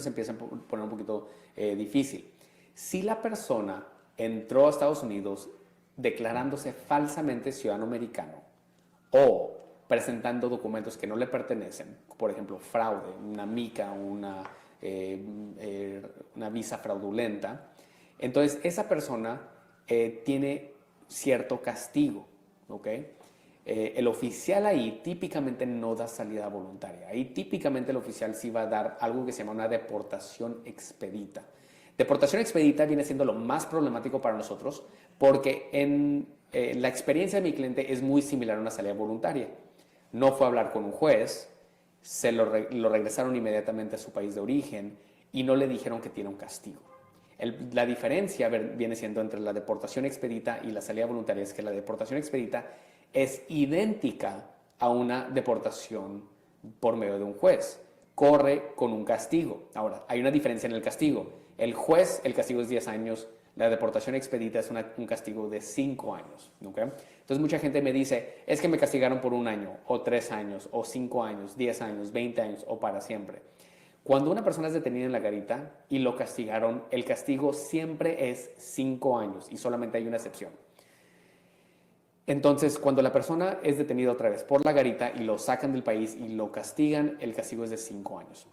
donde se empieza a poner un poquito difícil. Si la persona entró a Estados Unidos declarándose falsamente ciudadano americano o presentando documentos que no le pertenecen, por ejemplo, fraude, una mica, una visa fraudulenta, entonces esa persona tiene cierto castigo, ¿ok? El oficial ahí típicamente no da salida voluntaria. Ahí típicamente el oficial sí va a dar algo que se llama una deportación expedita. Deportación expedita viene siendo lo más problemático para nosotros porque la experiencia de mi cliente es muy similar a una salida voluntaria. No fue a hablar con un juez, lo regresaron inmediatamente a su país de origen y no le dijeron que tiene un castigo. La diferencia viene siendo entre la deportación expedita y la salida voluntaria es que la deportación expedita es idéntica a una deportación por medio de un juez. Corre con un castigo. Ahora, hay una diferencia en el castigo. El juez, el castigo es 10 años. La deportación expedita es un castigo de 5 años. ¿Okay? Entonces, mucha gente me dice, es que me castigaron por 1 año, o 3 años, o 5 años, 10 años, 20 años, o para siempre. Cuando una persona es detenida en la garita y lo castigaron, el castigo siempre es 5 años y solamente hay una excepción. Entonces, cuando la persona es detenida otra vez por la garita y lo sacan del país y lo castigan, el castigo es de 5 años.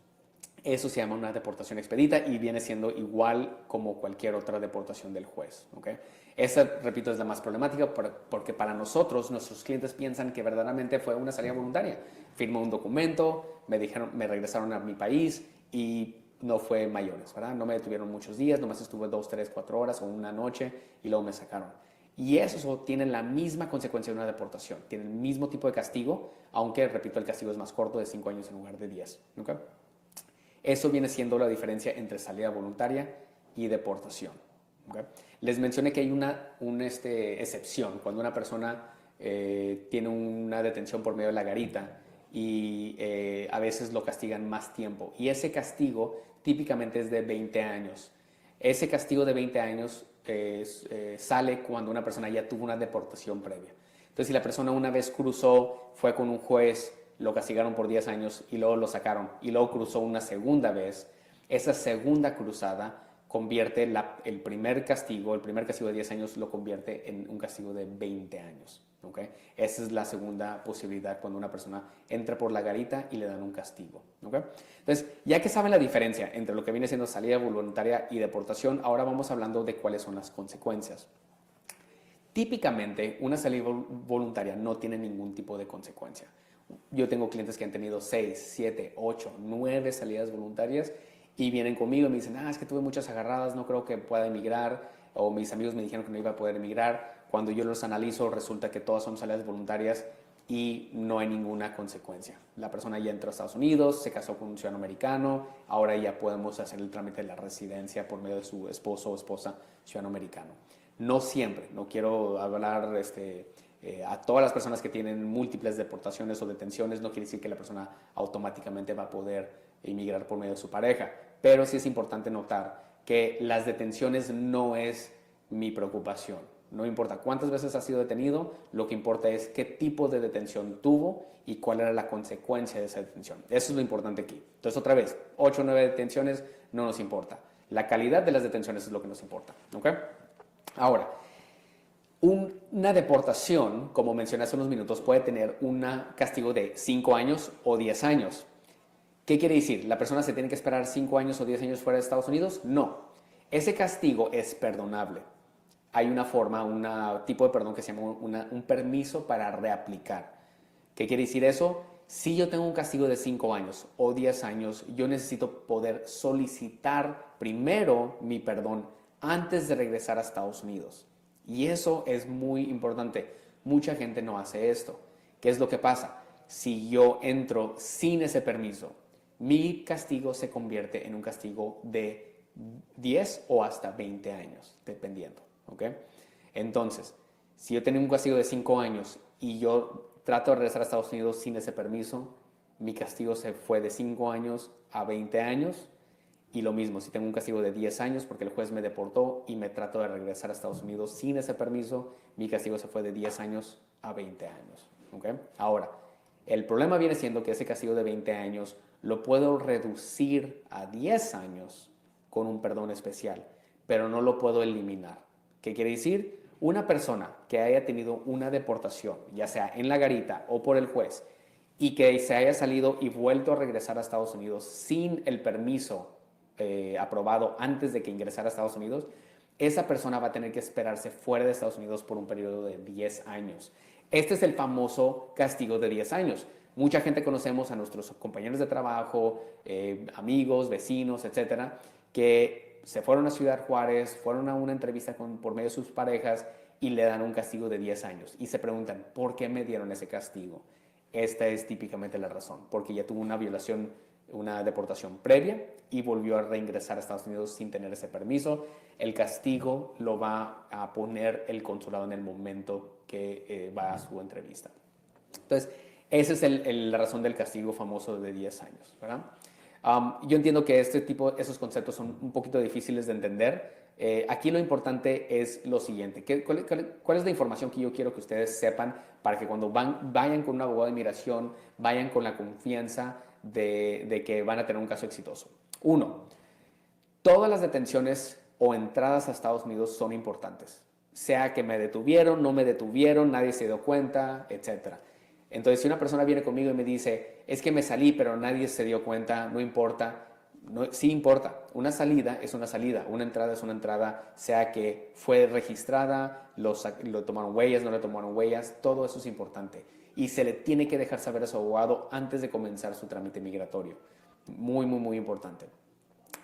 Eso se llama una deportación expedita y viene siendo igual como cualquier otra deportación del juez. ¿Okay? Esa, repito, es la más problemática porque para nosotros, nuestros clientes piensan que verdaderamente fue una salida voluntaria. Firmó un documento, me regresaron a mi país y no fue mayores, ¿verdad? No me detuvieron muchos días, nomás estuve 2, 3, 4 horas o una noche y luego me sacaron. Y eso tiene la misma consecuencia de una deportación, tiene el mismo tipo de castigo, aunque, repito, el castigo es más corto, de 5 años en lugar de 10. ¿Okay? Eso viene siendo la diferencia entre salida voluntaria y deportación. ¿Okay? Les mencioné que hay una excepción, cuando una persona tiene una detención por medio de la garita y a veces lo castigan más tiempo. Y ese castigo típicamente es de 20 años. Ese castigo de 20 años sale cuando una persona ya tuvo una deportación previa. Entonces, si la persona una vez cruzó, fue con un juez, lo castigaron por 10 años y luego lo sacaron y luego cruzó una segunda vez, esa segunda cruzada convierte el primer castigo de 10 años lo convierte en un castigo de 20 años. ¿Okay? Esa es la segunda posibilidad cuando una persona entra por la garita y le dan un castigo. ¿Okay? Entonces, ya que saben la diferencia entre lo que viene siendo salida voluntaria y deportación, ahora vamos hablando de cuáles son las consecuencias. Típicamente, una salida voluntaria no tiene ningún tipo de consecuencia. Yo tengo clientes que han tenido 6, 7, 8, 9 salidas voluntarias y vienen conmigo y me dicen, es que tuve muchas agarradas, no creo que pueda emigrar, o mis amigos me dijeron que no iba a poder emigrar. Cuando yo los analizo, resulta que todas son salidas voluntarias y no hay ninguna consecuencia. La persona ya entró a Estados Unidos, se casó con un ciudadano americano, ahora ya podemos hacer el trámite de la residencia por medio de su esposo o esposa ciudadano americano. No siempre, no quiero hablar a todas las personas que tienen múltiples deportaciones o detenciones, no quiere decir que la persona automáticamente va a poder emigrar por medio de su pareja, pero sí es importante notar que las detenciones no es mi preocupación. No importa cuántas veces ha sido detenido, lo que importa es qué tipo de detención tuvo y cuál era la consecuencia de esa detención. Eso es lo importante aquí. Entonces, otra vez, 8 o 9 detenciones no nos importa. La calidad de las detenciones es lo que nos importa. ¿Okay? Ahora, una deportación, como mencioné hace unos minutos, puede tener un castigo de 5 años o 10 años. ¿Qué quiere decir? ¿La persona se tiene que esperar 5 años o 10 años fuera de Estados Unidos? No. Ese castigo es perdonable. Hay una forma, un tipo de perdón que se llama un permiso para reaplicar. ¿Qué quiere decir eso? Si yo tengo un castigo de 5 años o 10 años, yo necesito poder solicitar primero mi perdón antes de regresar a Estados Unidos. Y eso es muy importante. Mucha gente no hace esto. ¿Qué es lo que pasa? Si yo entro sin ese permiso, mi castigo se convierte en un castigo de 10 o hasta 20 años, dependiendo. ¿Okay? Entonces, si yo tengo un castigo de 5 años y yo trato de regresar a Estados Unidos sin ese permiso, mi castigo se fue de 5 años a 20 años. Y lo mismo, si tengo un castigo de 10 años porque el juez me deportó y me trato de regresar a Estados Unidos sin ese permiso, mi castigo se fue de 10 años a 20 años. ¿Okay? Ahora, el problema viene siendo que ese castigo de 20 años lo puedo reducir a 10 años con un perdón especial, pero no lo puedo eliminar. ¿Qué quiere decir? Una persona que haya tenido una deportación, ya sea en la garita o por el juez, y que se haya salido y vuelto a regresar a Estados Unidos sin el permiso aprobado antes de que ingresara a Estados Unidos, esa persona va a tener que esperarse fuera de Estados Unidos por un periodo de 10 años. Este es el famoso castigo de 10 años. Mucha gente conocemos a nuestros compañeros de trabajo, amigos, vecinos, etcétera, que se fueron a Ciudad Juárez, fueron a una entrevista por medio de sus parejas y le dan un castigo de 10 años. Y se preguntan, ¿por qué me dieron ese castigo? Esta es típicamente la razón, porque ya tuvo una violación, una deportación previa y volvió a reingresar a Estados Unidos sin tener ese permiso. El castigo lo va a poner el consulado en el momento que va a su entrevista. Entonces, esa es la razón del castigo famoso de 10 años, ¿verdad? Yo entiendo que esos conceptos son un poquito difíciles de entender. Aquí lo importante es lo siguiente. ¿Cuál es la información que yo quiero que ustedes sepan para que cuando vayan con un abogado de inmigración, vayan con la confianza de que van a tener un caso exitoso? Uno, todas las detenciones o entradas a Estados Unidos son importantes. Sea que me detuvieron, no me detuvieron, nadie se dio cuenta, etc. Entonces, si una persona viene conmigo y me dice, es que me salí, pero nadie se dio cuenta, no importa. No, sí importa. Una salida es una salida, una entrada es una entrada, sea que fue registrada, lo tomaron huellas, no le tomaron huellas, todo eso es importante. Y se le tiene que dejar saber a su abogado antes de comenzar su trámite migratorio. Muy, muy, muy importante.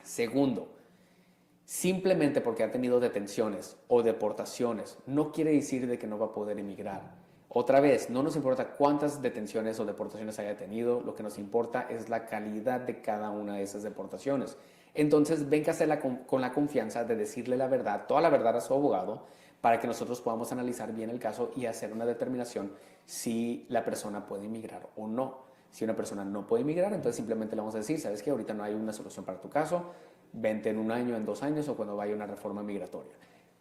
Segundo, simplemente porque ha tenido detenciones o deportaciones, no quiere decir de que no va a poder emigrar. Otra vez, no nos importa cuántas detenciones o deportaciones haya tenido, lo que nos importa es la calidad de cada una de esas deportaciones. Entonces, véngase con la confianza de decirle la verdad, toda la verdad a su abogado, para que nosotros podamos analizar bien el caso y hacer una determinación si la persona puede emigrar o no. Si una persona no puede emigrar, entonces simplemente le vamos a decir, ¿sabes qué? Ahorita no hay una solución para tu caso, vente en un año, en 2 años o cuando vaya una reforma migratoria.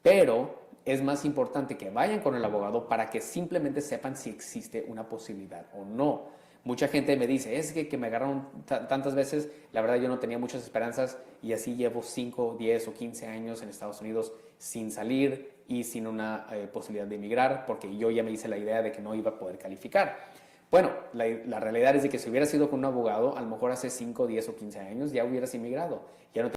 Pero es más importante que vayan con el abogado para que simplemente sepan si existe una posibilidad o no. Mucha gente me dice, es que me agarraron tantas veces, la verdad yo no tenía muchas esperanzas y así llevo 5, 10 o 15 años en Estados Unidos sin salir y sin una posibilidad de emigrar porque yo ya me hice la idea de que no iba a poder calificar. Bueno, la realidad es de que si hubiera sido con un abogado, a lo mejor hace 5, 10 o 15 años ya hubieras emigrado. Ya no